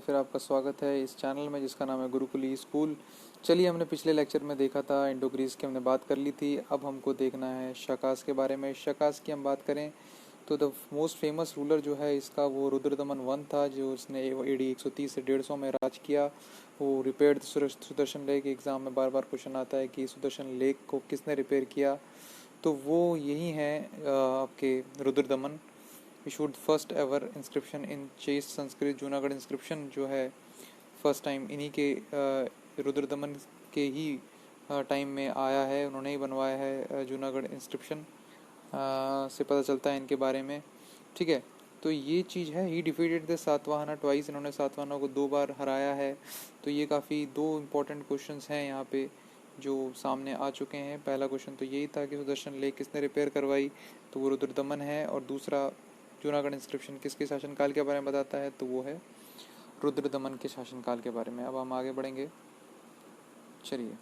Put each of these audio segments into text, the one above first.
फिर आपका स्वागत है इस चैनल में जिसका नाम है गुरुकुली स्कूल। चलिए, हमने पिछले लेक्चर में देखा था इंडो ग्रीस की, हमने बात कर ली थी। अब हमको देखना है शकास के बारे में। शकास की हम बात करें तो द मोस्ट फेमस रूलर जो है इसका वो रुद्रदमन वन था, जो उसने AD 130 से 150 में राज किया। वो रिपेयर्ड सुदर्शन लेक। एग्जाम में बार बार क्वेश्चन आता है कि सुदर्शन लेक को किसने रिपेयर किया, तो वो यही है आपके Rudradaman. Issued first ever inscription in chest Sanskrit. Junagadh inscription जो है फर्स्ट टाइम इन्हीं के रुद्रदमन के ही टाइम में आया है, उन्होंने ही बनवाया है जूनागढ़ इंस्क्रिप्शन। से पता चलता है इनके बारे में। ठीक है, तो ये चीज़ है। ही डिफीटेड द सातवाहना ट्वाइस, इन्होंने सातवाहना को 2 बार हराया है। तो ये काफ़ी 2 इम्पोर्टेंट क्वेश्चंस हैं यहाँ पे जो सामने आ चुके हैं। पहला क्वेश्चन तो यही था कि सुदर्शन लेक किसने रिपेयर करवाई, तो वो रुद्रदमन है। और दूसरा, जूनागढ़ इंस्क्रिप्शन किसके शासनकाल के बारे में बताता है, तो वो है रुद्रदमन के शासनकाल के बारे में। अब हम आगे बढ़ेंगे। चलिए,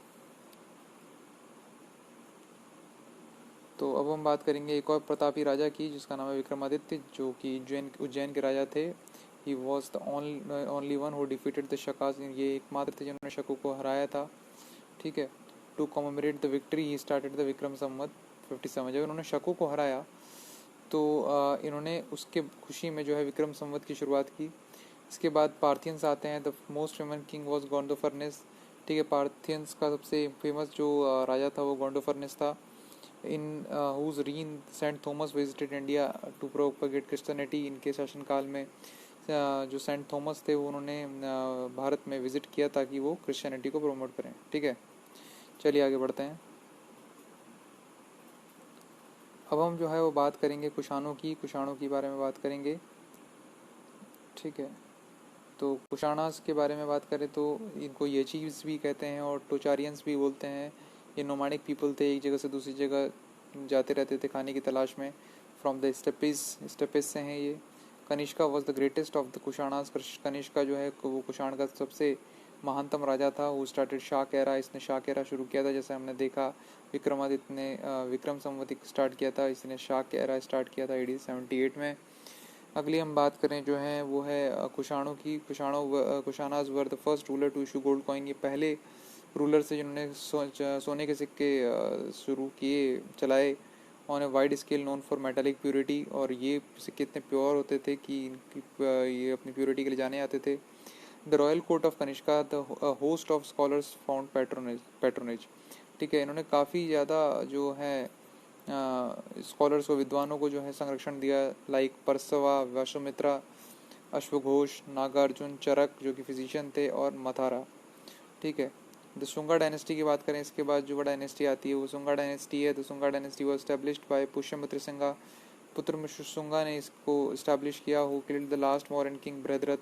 तो अब हम बात करेंगे एक और प्रतापी राजा की जिसका नाम है विक्रमादित्य, जो कि उज्जैन के राजा थे। He was the only one who defeated the Shakas. ये एकमात्र थे जिन्होंने शकु को हराया था। ठीक है, to commemorate the victory he started the Vikram Samvat 57। जब इन्होंने शकु को हराया तो इन्होंने उसके खुशी में जो है विक्रम संवत की शुरुआत की। इसके बाद पार्थियंस आते हैं। The most famous king was Gondophernes. ठीक है, पार्थियंस का सबसे फेमस जो राजा था वो गोंडोफर्नेस था। In whose reign Saint Thomas visited India to propagate Christianity. इनके शासनकाल में जो सेंट थॉमस थे वो उन्होंने भारत में विजिट किया ताकि वो क्रिश्चियनिटी को प्रमोट करें। ठीक है, चलिए आगे बढ़ते हैं। अब हम जो है वो बात करेंगे कुषाणों की बारे में बात करेंगे। ठीक है, तो कुषाणास के बारे में बात करें तो इनको येचीज भी कहते हैं और टोचारियंस भी बोलते हैं। ये नोमैडिक पीपल थे, एक जगह से दूसरी जगह जाते रहते थे खाने की तलाश में। फ्रॉम द स्टेपिस से हैं ये। Kanishka was the greatest of the Kushanas. Kanishka जो है वो कुषाण का सबसे महानतम राजा था। वो स्टार्टेड शाक एरा, इसने शाक एरा शुरू किया था। जैसे हमने देखा विक्रमादित्य ने विक्रम संवत स्टार्ट किया था, इसने शाक एरा स्टार्ट किया था AD 78 में। अगली हम बात करें जो है वो है कुषाणों की। Kushanas were the first ruler to issue gold coin. ये पहले रूलर से जिन्होंने सोने के सिक्के शुरू किए, चलाए on a wide scale, known for metallic purity. और ये सिक्के इतने प्योर होते थे कि ये अपनी प्योरिटी के लिए जाने आते थे। The royal court of Kanishka, the host of scholars found patronage. ठीक है, इन्होंने काफ़ी ज़्यादा जो है स्कॉलर्स को, विद्वानों को जो है संरक्षण दिया। लाइक परसवा, वैश्वामित्रा, अश्वघोष, नागार्जुन, चरक जो कि फिजिशियन थे, और मथारा। ठीक है, द सुंगा डायनेस्टी की बात करें, इसके बाद जो डायनेस्टी आती है वो सुंगा डायनेस्टी है। The Sunga dynasty was established by Pushyamitra सिंगा। पुत्र सुंगा ने इसको इस्टेब्लिश किया। Who killed the last Mauryan king Brihadratha.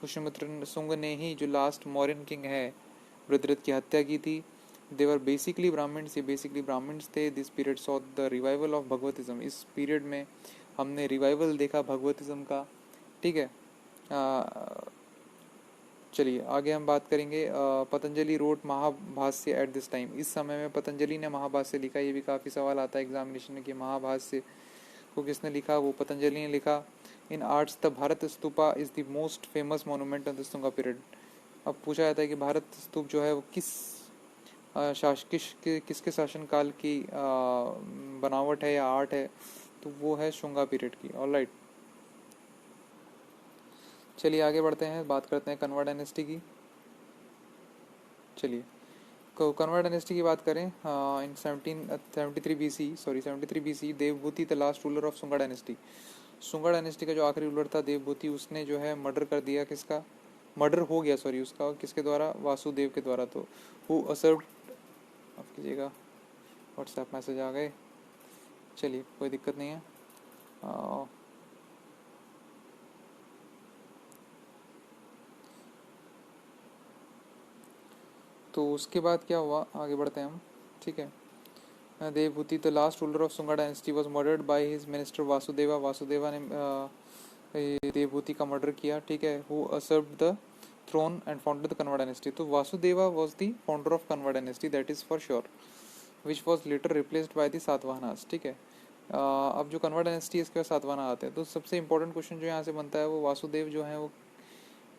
Pushyamitra सुंग ने ही जो लास्ट मौर्यन किंग है बृहद्रथ की हत्या की थी। दे वर बेसिकली ब्राह्मण्स, ये बेसिकली ब्राह्मण्स थे। This period saw the revival of Bhagavatism. इस पीरियड में हमने रिवाइवल देखा भगवतिज्म का। ठीक है, चलिए आगे हम बात करेंगे। Patanjali wrote Mahabhashya at this time. इस समय में पतंजलि ने महाभाष्य लिखा। ये भी काफ़ी सवाल आता है एग्जामिनेशन में कि महाभाष्य को किसने लिखा, वो पतंजलि ने लिखा। In arts the Bharat stupa is the most famous monument of the Sunga period. अब पूछा जाता है कि भारत स्तूप जो है वो किसके शासनकाल की बनावट है या आर्ट है, तो वो है शुंगा पीरियड की। ऑलराइट, चलिए आगे बढ़ते हैं, बात करते हैं कन्वा डायनेस्टी की। चलिए, कन्वा डायनेस्टी की बात करें इन 73 BC Devabhuti the last ruler of Sunga dynasty. Sunga dynasty का जो आखिरी रूलर था देवभूति, उसने जो है मर्डर कर दिया। किसका मर्डर हो गया, सॉरी, उसका किसके द्वारा, वासुदेव के द्वारा। तो हु असर्व, माफ कीजिएगा व्हाट्सएप मैसेज आ गए। चलिए, कोई दिक्कत नहीं है। तो उसके बाद क्या हुआ, आगे बढ़ते हैं हम। ठीक है, Devabhuti the last ruler of Sunga dynasty was murdered by his minister Vasudeva. Vasudeva ने देवभूति का मर्डर किया। ठीक है, who usurped the throne and founded the Kanva dynasty. तो Vasudeva was the founder of Kanva dynasty, that is for sure, which was later replaced by the Satavahanas. ठीक है, अब जो कन्वा डायनेस्टी है इसके बाद सातवाहना आते हैं। तो सबसे इंपॉर्टेंट क्वेश्चन जो यहाँ से बनता है वो वासुदेव जो है वो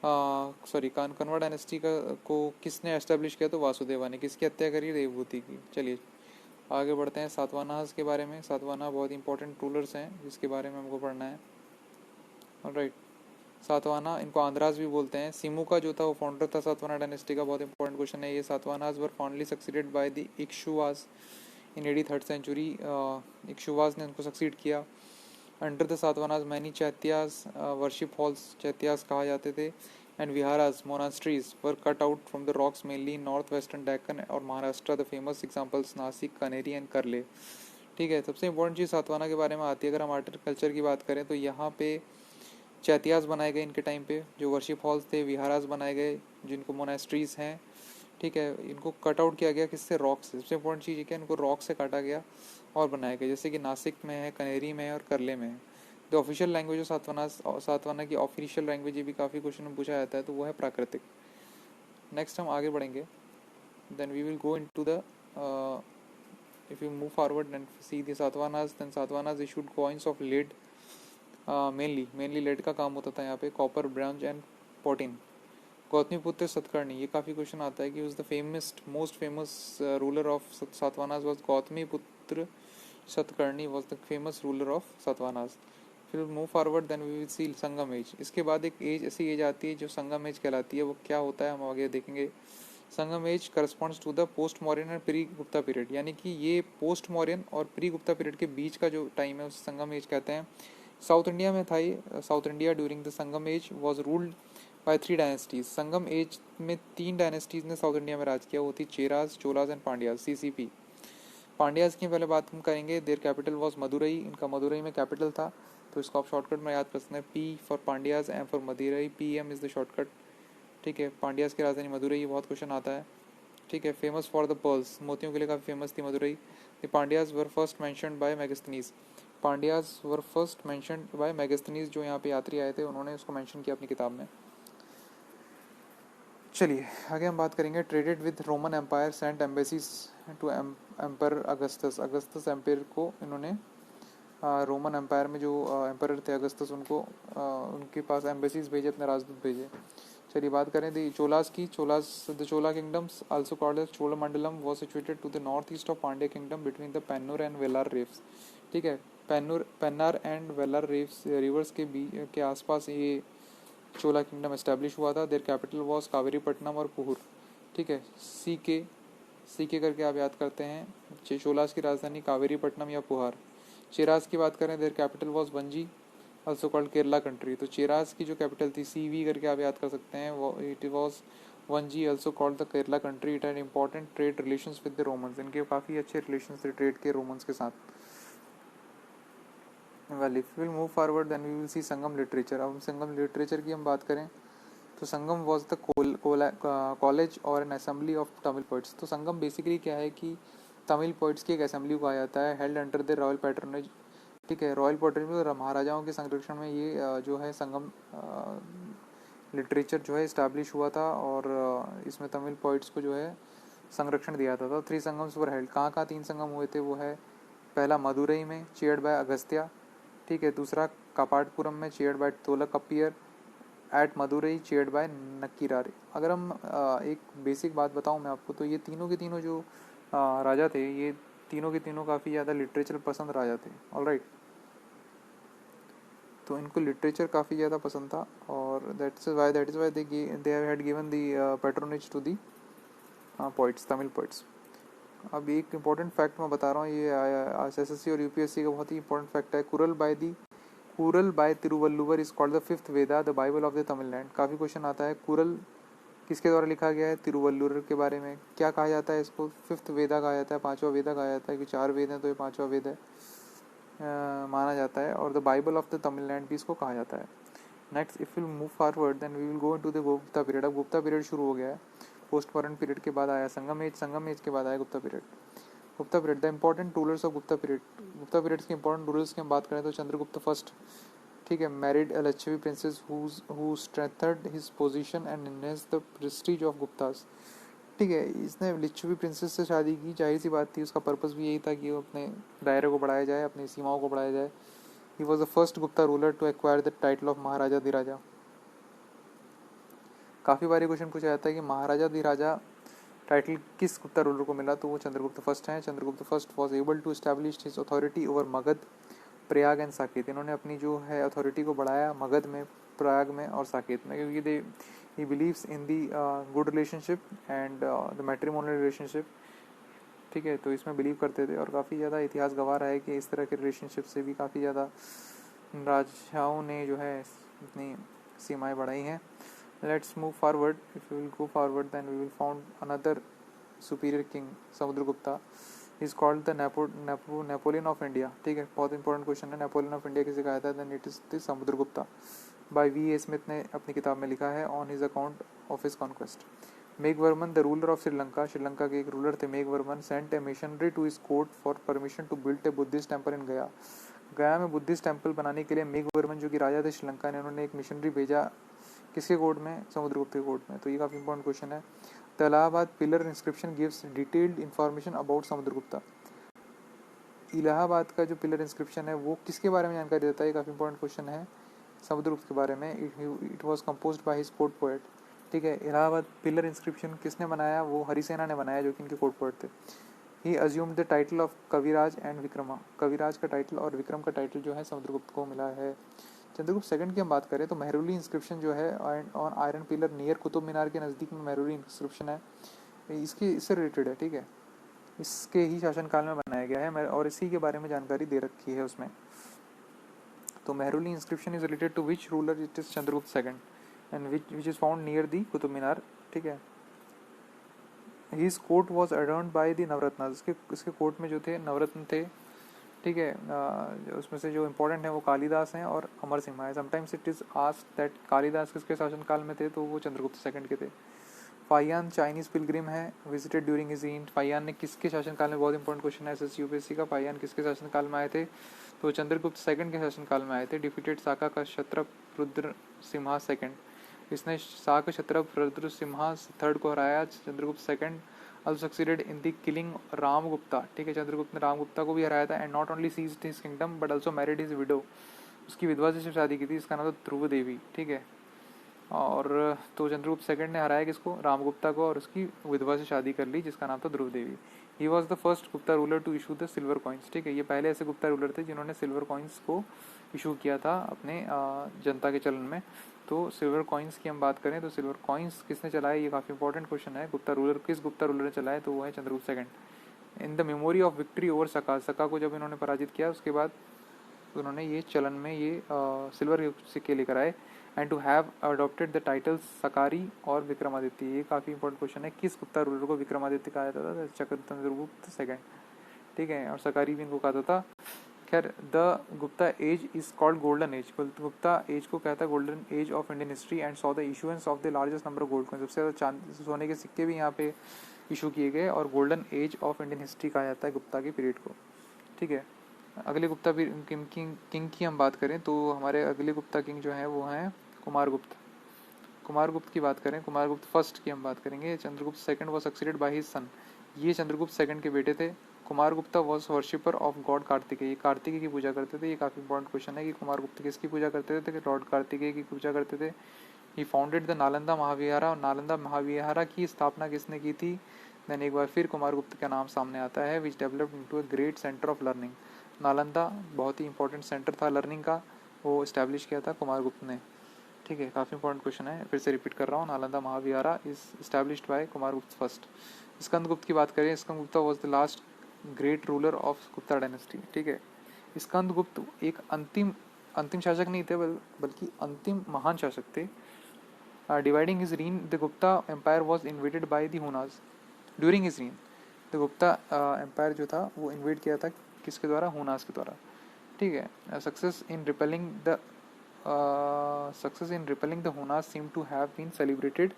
सॉरी कनवा डायनेस्टी का को किसने एस्टेब्लिश किया? तो वासुदेवा ने। किसकी हत्या करी? देवभूति की। चलिए आगे बढ़ते हैं सातवाहनास के बारे में। सातवाहना बहुत इंपॉर्टेंट रूलर्स हैं जिसके बारे में हमको पढ़ना है। ऑलराइट, सातवाहना, इनको आंध्रास भी बोलते हैं। सिमुका जो था वो फाउंडर था सातवाहना डायनेस्टी का। बहुत इंपॉर्टेंट क्वेश्चन है ये। Satavahanas were fondly succeeded by the Ikshvakus in AD 3rd century. Ikshvakus ने उनको सक्सीड किया। Under the Satavahanas many chaityas worship halls, chaityas कहा जाते थे, and viharas monasteries were cut out from the rocks mainly in north western Deccan और Maharashtra. The famous examples Nashik, Kanheri and Karle. ठीक है, सबसे इंपॉर्टेंट चीज़ सातवाहना के बारे में आती है। अगर हम आर्टिकल्चर की बात करें तो यहाँ पे चैत्यास बनाए गए इनके टाइम पे, जो वर्शिप हॉल्स थे। विहारास बनाए गए जिनको मोनास्ट्रीज हैं। ठीक है, इनको कट आउट किया गया किससे? रॉक से। सबसे इंपॉर्टेंट चीज़ क्या है, इनको रॉक से काटा गया और बनाया गया, जैसे कि नासिक में है, कनेरी में है और करले में है। The official language of Satavahana की ऑफिशियल लैंग्वेज, ये भी काफ़ी क्वेश्चन में पूछा जाता है, तो वो है प्राकृतिक। नेक्स्ट हम आगे बढ़ेंगे, then we will go into the if you move forward and see the Satavahanas, then Satavahanas issued coins of lead, mainly lead का काम होता था यहाँ पे, copper, bronze and potin. Gautamiputra Satakarni, ये काफ़ी क्वेश्चन आता है कि was the most famous ruler of Satavahanas was Gautamiputra Satakarni was the famous ruler of Satavahanas. फिर move forward then we will see Sangam age. इसके बाद एक एज ऐसी एज आती है जो संगम एज कहलाती है। वो क्या होता है हम आगे देखेंगे। Sangam age corresponds to the post Mauryan and pre Gupta period, यानी कि ये पोस्ट मॉरियन और प्री गुप्ता पीरियड के बीच का जो टाइम है उसे संगम एज कहते हैं। साउथ इंडिया में था ये। South India during the Sangam age was ruled by 3 dynasties. Sangam age में 3 डायनेस्टीज ने साउथ इंडिया में राज किया। वो थी चेराज, चोलाज एंड पांड्याज, CCP। पांड्याज की पहले बात हम करेंगे। देयर कैपिटल वॉज मदुरई, इनका मदुरई में कैपिटल था, तो इसको आप शॉर्टकट में याद कर सकते हैं। P for Pandyas, M for Madurai, PM is the shortcut. ठीक है, पांड्याज की राजधानी मदुरई, बहुत क्वेश्चन आता है। ठीक है, फेमस फॉर द पर्ल्स, मोतियों के लिए काफ़ी फेमस थी Madurai. The Pandyas were first mentioned by Megasthenes. Pandyas were first mentioned by Megasthenes, जो यहाँ पे यात्री आए थे उन्होंने उसको मैंशन किया अपनी किताब में। चलिए आगे हम बात करेंगे। Traded with Roman empire, sent embassies to emperor Augustus. Augustus empire को इन्होंने रोमन एम्पायर में जो एम्पर थे अगस्तस, उनको उनके पास एम्बेसीज भेजे, अपने राजदूत भेजे। चलिए बात करें दी चोलास की। The Chola kingdoms also called as Cholamandalam was situated to the north east of Pandya kingdom between the Pennar and Vellar rivers. ठीक है, Pennar and Vellar rivers rivers के आसपास ये चोला किंगडम एस्टेब्लिश हुआ था। देयर कैपिटल वॉज कावेरीपट्टनम और पुहूर। ठीक है, सी के करके आप याद करते हैं। चोलास की राजधानी कावेरीपट्टनम या पुहार। चेराज की बात करें, their capital was वंजी, also called Kerala country. तो चेराज की जो कैपिटल थी, CV करके आप याद कर सकते हैं, it was वंजी, also called the Kerala country. It had important trade relations with the Romans. इनके काफ़ी अच्छे रिलेशंस थे ट्रेड के रोमन्स के साथ। Well if will move forward then we will see Sangam literature. अब संगम लिटरेचर की हम बात करें तो संगम वॉज द कॉलेज और an assembly of Tamil poets. तो संगम बेसिकली क्या है कि तमिल पोइट्स की एक असेंबली को कहा जाता है, held under the royal patronage. ठीक है, रॉयल पैटर्नेज, महाराजाओं के संरक्षण में ये जो है संगम लिटरेचर जो है इस्टेब्लिश हुआ था, और इसमें तमिल पोइट्स को जो है संरक्षण दिया जाता था। 3 संगम्स वर हेल्ड। कहाँ 3 संगम हुए थे? वो है पहला मदुरई में, चेयर्ड बाय अगस्त्या। ठीक है, दूसरा कापाटपुरम में, chaired by Tolkappiyar. At Madurai, chaired by Nakkirar. अगर हम एक बेसिक बात बताऊं मैं आपको, तो ये तीनों के तीनों जो राजा थे, ये तीनों के तीनों काफ़ी ज़्यादा लिटरेचर पसंद राजा थे। ऑलराइट, तो इनको लिटरेचर काफ़ी ज़्यादा पसंद था, और that is why they had given the patronage to the poets, Tamil poets. अब एक इंपॉर्टेंट फैक्ट मैं बता रहा हूँ, ये SSC और UPSC का बहुत ही इंपॉर्टेंट फैक्ट है। Kural by Thiruvalluvar is called the 5th Veda, the Bible of the Tamil Nadu. काफ़ी क्वेश्चन आता है। कुरल किसके द्वारा लिखा गया है? तिरुवल्लुवर के बारे में। क्या कहा जाता है इसको? 5th वेदा कहा जाता है, 5वां वेदा कहा जाता है, कि 4 वेद हैं तो ये 5वां वेद है माना जाता है, और the Bible of the Tamil Nadu भी इसको कहा जाता है। Next if will move forward then we will go into the Gupta period. अब गुप्ता पीरियड शुरू हो गया है। पोस्ट मॉडर्न पीरियड के बाद आया संगम एज के बाद आया Gupta period. Gupta period, the important rulers of Gupta period. Gupta period के इंपॉर्टेंट रूलर्स की हम बात करें तो चंद्रगुप्त फर्स्ट, ठीक है, married a Lichchhavi princess who strengthened his position and enhanced the prestige of Guptas. ठीक है, इसने लिच्छवी प्रिंसेस से शादी की, जाहिर सी बात थी, उसका पर्पस भी यही था कि वो अपने दायरे को बढ़ाया जाए, अपनी सीमाओं को बढ़ाया जाए। He was the first Gupta ruler to acquire the title of Maharaja Dhiraja. काफ़ी बार क्वेश्चन पूछा जाता है कि महाराजा धीराजा टाइटल किस गुप्ता रूलर को मिला, तो वो चंद्रगुप्त फर्स्ट हैं। Chandragupta first was able to establish his authority over Magadha, Prayag and Saket. इन्होंने अपनी जो है अथॉरिटी को बढ़ाया मगध में, प्रयाग में और साकेत में, क्योंकि they he believes in the good relationship and the matrimonial relationship. ठीक है, तो इसमें बिलीव करते थे और काफ़ी ज़्यादा इतिहास गवाह रहा है कि इस तरह के रिलेशनशिप से भी काफ़ी ज़्यादा राजाओं ने जो है अपनी सीमाएं बढ़ाई हैं। Let's move forward. If we will go forward, then we will found another superior king, Samudragupta. He is called the Napoleon of India. ठीक है, बहुत इंपॉर्टेंट क्वेश्चन है। नेपोलियन ऑफ इंडिया किसे कहा था? Then it is the Samudragupta. By V.A. Smith ने अपनी किताब में लिखा है on his account of his conquest. Meghavarman the ruler of Sri Lanka, Sri Lanka के एक रूलर थे Meghavarman, sent a missionary to his court for permission to build a Buddhist temple in Gaya. Gaya में बुद्धिस्ट टेम्पल बनाने के लिए मेघवर्मन जो कि राजा थे श्रीलंका ने, उन्होंने एक मिशनरी भेजा किसके कोर्ट में? समुद्रगुप्त के कोर्ट में। तो ये काफ़ी इंपॉर्टेंट क्वेश्चन है। The Allahabad pillar inscription gives detailed information about Samudragupta. Allahabad का जो पिलर इंस्क्रिप्शन है वो किसके बारे में जानकारी देता है? ये काफ़ी इंपॉर्टेंट क्वेश्चन है, समुद्रगुप्त के बारे में। It was composed by his court poet. ठीक है, इलाहाबाद पिलर इंस्क्रिप्शन किसने बनाया? वो हरिसेना ने बनाया, जो कि इनके कोर्ट पोएट थे। He assumed the title of Kaviraj and Vikrama. Kaviraj का टाइटल और विक्रम का टाइटल जो है समुद्रगुप्त को मिला है। चंद्रगुप्त सेकंड की हम बात करें तो मेहरुली इंस्क्रिप्शन जो है on iron pillar near Qutub Minar के नज़दीक में मेहरुली इंस्क्रिप्शन है, इससे रिलेटेड है। ठीक है, इसके ही शासनकाल में बनाया गया है और इसी के बारे में जानकारी दे रखी है उसमें। तो Mehrauli inscription is related to which ruler? It is Chandragupta second and which is found near the Qutub Minar. ठीक है, his court was adorned by the Navaratna. इसके कोर्ट में जो थे नवरत्न थे। ठीक है, उसमें से जो इम्पोर्टेंट है वो कालिदास हैं और अमर सिंह है। Sometimes it is asked that Kalidas किसके शासनकाल में थे, तो वो चंद्रगुप्त सेकंड के थे। फाइयान चाइनीज पिलग्रिम है, visited during his rain. Fa-Hien ने किसके शासनकाल में? बहुत इंपॉर्टेंट क्वेश्चन है SSC UPSC का। फाइयान किसके शासनकाल में आए थे? तो चंद्रगुप्त सेकंड के शासनकाल में आए थे। डिफीटेड साका का क्षत्रप रुद्र सिम्हा सेकंड। इसने साका क्षत्रप रुद्र सिम्हा थर्ड को हराया। Chandragupta second also succeeded in the killing Ramagupta. ठीक है, चंद्रगुप्त ने रामगुप्ता को भी हराया था and not only seized his kingdom but also married his widow. उसकी विधवा से शादी की थी, इसका नाम था ध्रुव देवी। ठीक है, और तो चंद्रगुप्त सेकंड ने हराया किसको? रामगुप्ता को, और उसकी विधवा से शादी कर ली जिसका नाम था Dhruva Devi. He was the first Gupta ruler to issue the silver coins. ठीक है, ये पहले ऐसे गुप्ता रूलर थे जिन्होंने सिल्वर कॉइन्स को इशू किया था अपने जनता के चलन में। तो सिल्वर कॉइन्स की हम बात करें तो सिल्वर कॉइन्स किसने चलाए? ये काफ़ी इंपॉर्टेंट क्वेश्चन है। गुप्ता रूलर किस गुप्ता रूलर ने चलाए? तो वो है Chandragupta second. In the memory of victory over सका, सका को जब इन्होंने पराजित किया उसके बाद उन्होंने ये चलन में ये सिल्वर सिक्के लेकर आए and to have adopted the titles Shakari और विक्रमादित्य। ये काफ़ी इंपॉर्टेंट क्वेश्चन है, किस गुप्ता रूलर को विक्रमादित्य कहा जाता था? चंद्रगुप्त सेकंड। ठीक है, और सकारी भी इनको कहा था। खैर, the Gupta age is called golden age. Gupta age को कहता है golden age of Indian history and saw the issuance of the largest number of gold coin. सबसे ज़्यादा सोने के सिक्के भी यहाँ पे इशू किए गए और golden age of Indian history कहा जाता है गुप्ता के पीरियड को। ठीक है, अगले गुप्ता किंग की हम बात करें तो हमारे अगले गुप्ता किंग जो हैं वो हैं कुमारगुप्त। कुमारगुप्त की बात करें, कुमारगुप्त फर्स्ट की हम बात करेंगे। Chandragupta second was succeeded by his son. ये चंद्रगुप्त सेकंड के बेटे थे। Kumaragupta was worshipper of god Kartikeya. ये कार्तिकेय की पूजा करते थे। ये काफ़ी इंपॉर्टेंट क्वेश्चन है कि कुमारगुप्त किसकी पूजा करते थे? लॉर्ड कार्तिकेय की पूजा करते थे। ही फाउंडेड द नालंदा महाविहारा। और नालंदा महाविहारा की स्थापना किसने की थी? देन एक बार फिर कुमारगुप्त का नाम सामने आता है, which developed into a great centre of learning. Nalanda बहुत ही इंपॉर्टेंट सेंटर था लर्निंग का, वो इस्टेब्लिश किया था कुमारगुप्त ने। ठीक है, काफ़ी इंपॉर्टेंट क्वेश्चन है, फिर से रिपीट कर रहा हूँ। Nalanda Mahavihara is established by Kumaragupta first. Skandagupta की बात करें, Skandagupta was the last great ruler of Gupta dynasty. ठीक है, स्कंदगुप्त एक अंतिम शासक नहीं थे बल्कि अंतिम महान शासक थे। Dividing his reign the Gupta empire was invaded by the Hunas during his reign. The Gupta empire जो था वो इन्वेड किया था किसके द्वारा? हुनास के द्वारा। ठीक है, success in repelling the Hunas seem to have been celebrated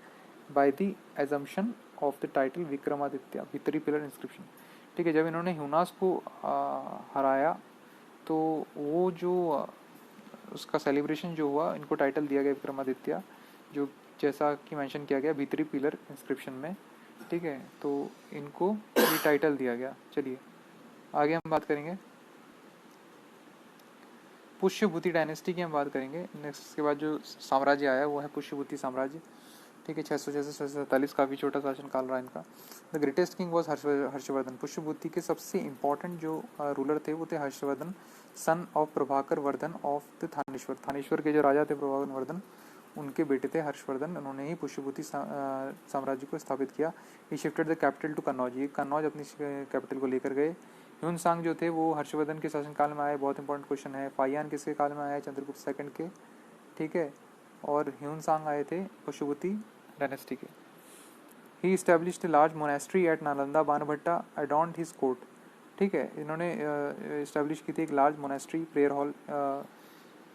by the assumption of the title Vikramaditya Bhitari pillar inscription. ठीक है, जब इन्होंने हुनास को हराया तो वो जो उसका सेलिब्रेशन जो हुआ, इनको टाइटल दिया गया विक्रमादित्य, जो जैसा कि मेंशन किया गया भित्री पिलर इंस्क्रिप्शन में। ठीक है, तो इनको ये टाइटल दिया गया। चलिए आगे हम बात करेंगे पुष्यभूति डायनेस्टी की हम बात करेंगे नेक्स्ट। इसके बाद जो साम्राज्य आया वो है पुष्यभूति साम्राज्य। ठीक है, 606 से 647, काफ़ी छोटा शासन काल रहा इनका। The greatest king was Harshvardhan. Pushyabhuti के सबसे इम्पोर्टेंट जो रूलर थे वो थे Harshvardhan, son of Prabhakar Vardhan of the Thaneshwar. Thaneshwar के जो राजा थे प्रभाकर वर्धन, उनके बेटे थे हर्षवर्धन। उन्होंने ही पुष्यभूति साम्राज्य को स्थापित किया। He shifted the capital to Kannauj. ये कन्नौज अपनी कैपिटल को लेकर गए। ह्यून सांग जो थे वो हर्षवर्धन के शासनकाल में आए, बहुत इंपॉर्टेंट क्वेश्चन है। फाहियान किसके काल में आए? चंद्रगुप्त सेकंड के, ठीक है। और ह्यून सांग आए थे पुष्यभूति डायनेस्टी के। He established large monastery at Nalanda, Banabhatta adorned his court, ठीक है। इन्होंने इस्टेब्लिश की थी एक large monastery, prayer hall,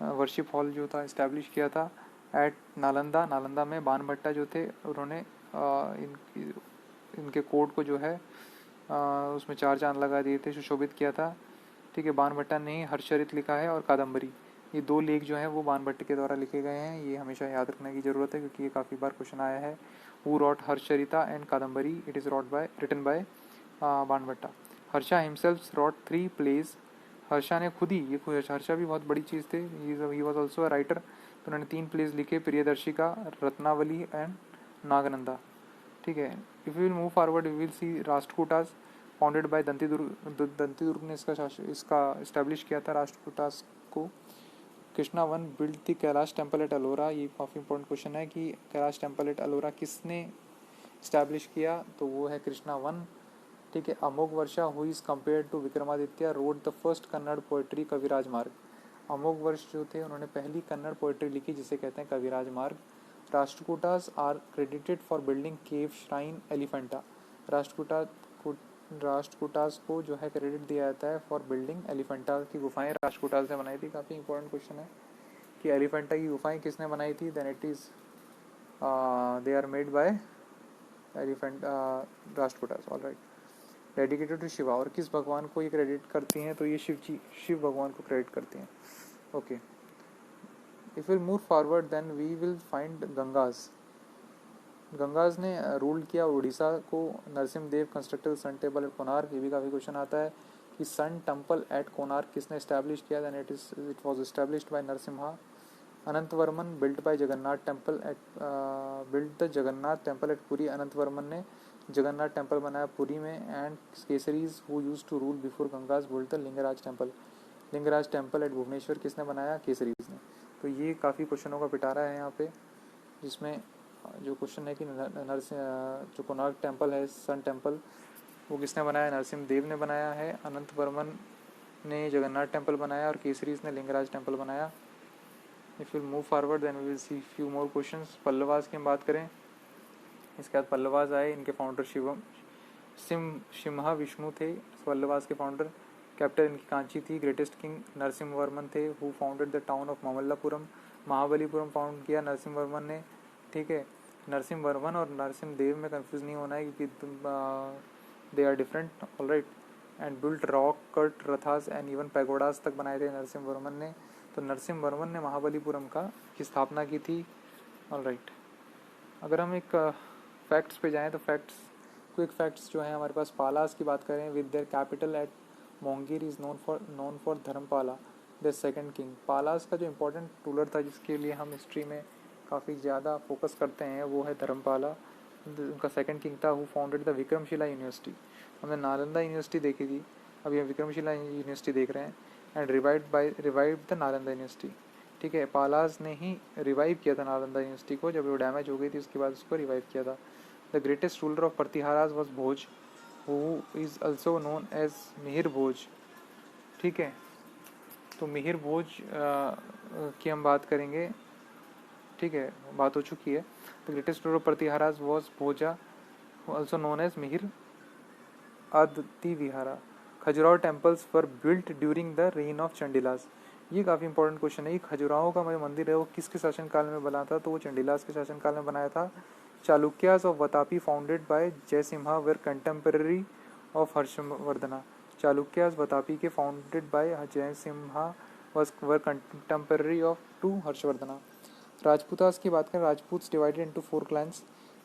worship hall जो था इस्टेब्लिश किया था एट नालंदा। नालंदा में बाणभट्टा जो थे उन्होंने इनके कोर्ट को जो है उसमें 4 चांद लगा दिए थे, सुशोभित किया था, ठीक है। बाणभट्टा ने हर्षचरित लिखा है और कादम्बरी, ये 2 लेख जो हैं वो बाणभट्ट के द्वारा लिखे गए हैं। ये हमेशा याद रखने की ज़रूरत है क्योंकि ये काफ़ी बार क्वेश्चन आया है। Who wrote Harshacharita and Kadambari? It is written by Banabhatta. Harsha himself wrote 3 plays. Harsha ने खुद ही, ये हर्षा भी बहुत बड़ी चीज़ थे, he was also a writer. तो उन्होंने 3 प्लेज लिखे, प्रियदर्शिका, रत्नावली एंड नागनंदा, ठीक है। If you will move forward you will see Rashtrakutas founded by Dantidurga ने इसका इस्टेब्लिश किया था राष्ट्रकूटास को। Krishna one build the Kailash temple at Ellora. ये काफ़ी इंपॉर्टेंट क्वेश्चन है कि कैलाश टेम्पल एट अलोरा किसने इस्टेब्लिश किया? तो वो है कृष्णा वन, ठीक है। Amogha Varsha who is compare to Vikramaditya wrote the first Kannada poetry Kaviraj Marg. Amogha वर्ष जो थे उन्होंने पहली कन्नड़ पोएट्री लिखी जिसे कहते हैं Kaviraja Marga. Rashtrakutas are credited for building cave shrine Elephanta. Rashtrakutas को जो है क्रेडिट दिया जाता है फॉर बिल्डिंग एलिफेंटा की गुफाएं राष्ट्रकूटास ने बनाई थी। काफ़ी इंपॉर्टेंट क्वेश्चन है कि एलिफेंटा की गुफाएं किसने बनाई थी? Then it is they are made by elephant Rashtrakutas, all right. Dedicated to Shiva, और किस भगवान को ये क्रेडिट करती हैं? तो ये शिव भगवान को क्रेडिट करती हैं, okay. If will move forward then we will find Gangas. Gangas ने रूल किया उड़ीसा को। Narasimha Deva constructed sun temple at Konark. ये भी काफ़ी क्वेश्चन आता है कि सन टेम्पल एट कोणार्क किसने इस्टेब्लिश किया? Then it was established by Narasimha. Anantavarman built by Jagannath temple at built the Jagannath temple at Puri. Anantavarman ने जगन्नाथ टेम्पल बनाया पुरी में। And Kesaris who used to rule before Gangas built the Lingaraj temple. Lingaraj temple at Bhubaneswar किसने बनाया? केसरीज ने। तो ये काफ़ी क्वेश्चनों का पिटारा है यहाँ पे, जिसमें जो क्वेश्चन है कि जो कोणार्क टेम्पल है, सन टेम्पल, वो किसने बनाया? नरसिम्ह देव ने बनाया है। अनंतवर्मन ने जगन्नाथ टेम्पल बनाया और केसरीज ने लिंगराज टेम्पल बनाया। If will move forward then we will see few more questions. Pallavas की हम बात करें, इसके बाद पल्लवास आए, इनके फाउंडर शिम्हा विष्णु थे पल्लवास के फाउंडर। कैपिटल इनकी कांची थी। ग्रेटेस्ट किंग नरसिम्हवर्मन थे who founded the town of Mamallapuram. Mahabalipuram found किया नरसिम्हवर्मन ने, ठीक है। नरसिम्हवर्मन और नरसिम्ह देव में कंफ्यूज नहीं होना है क्योंकि they are different, all right. And built rock cut rathas and even pagodas तक बनाए थे नरसिम्हवर्मन ने। तो नरसिम्हवर्मन ने महाबलीपुरम की स्थापना की थी, ऑल राइट। अगर हम एक फैक्ट्स पे जाएं तो क्विक फैक्ट्स जो हैं हमारे पास, पालास की बात करें, with their capital at Monghyr is known for Dharmapala the second king. Palas का जो इम्पोर्टेंट रूलर था जिसके लिए हम हिस्ट्री में काफ़ी ज़्यादा फोकस करते हैं वो है धर्मपाला। उनका सेकंड किंग था who founded the Vikramshila university. हमने नालंदा यूनिवर्सिटी देखी थी, अभी हम विक्रमशिला यूनिवर्सिटी देख रहे हैं। And revive the Nalanda university, ठीक है। पालास ने ही रिवाइव किया था नालंदा यूनिवर्सिटी को, जब वो डैमेज हो गई थी उसके बाद उसको रिवाइव किया था। The greatest ruler of Pratiharas was Bhoj who is also known as Mihir Bhoj, ठीक है। तो मिहिर भोज की हम बात करेंगे, ठीक है, बात हो चुकी है। The greatest ruler of Pratiharas was Bhoja also known as Mihir Aditya Vihara. Khajuraho temples were built during the reign of Chandelas. ये काफ़ी इंपॉर्टेंट क्वेश्चन है। खजुराहो का मंदिर है वो किसके शासनकाल में बना था? तो वो चंडीलास के शासनकाल में बनाया था। Chalukyas of Vatapi founded by Jayasimha were contemporary of Harshavardhana. Chalukyas Vatapi के founded by Jayasimha were contemporary of to Harshavardhana. Rajputas की बात करें, Rajput divided into 4 clans.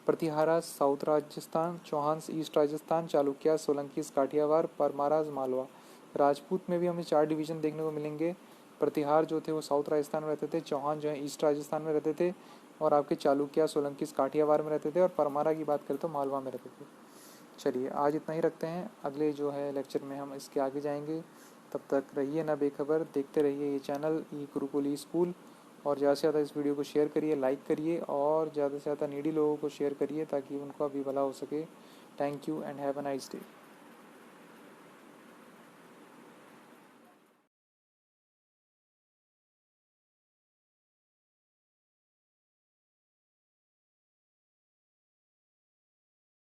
Pratihara south Rajasthan, Chauhans east Rajasthan, Chalukya Solankis Kathiawar, Paramaras Malwa. Rajput में भी हमें 4 डिवीजन देखने को मिलेंगे। प्रतिहार जो थे वो साउथ राजस्थान में रहते थे, चौहान जो है ईस्ट राजस्थान में रहते थे, और आपके चालुक्य सोलंकी काठियावाड़ में रहते थे, और परमारा की बात करें तो मालवा में रहते थे। चलिए आज इतना ही रखते हैं, अगले जो है लेक्चर में हम इसके आगे जाएंगे। तब तक रहिए ना बेखबर, देखते रहिए ये चैनल ई गुरुकुल ई स्कूल, और ज़्यादा से ज़्यादा इस वीडियो को शेयर करिए, लाइक करिए, और ज़्यादा से ज़्यादा नीडी लोगों को शेयर करिए ताकि उनका भी भला हो सके। Thank you and have a nice day.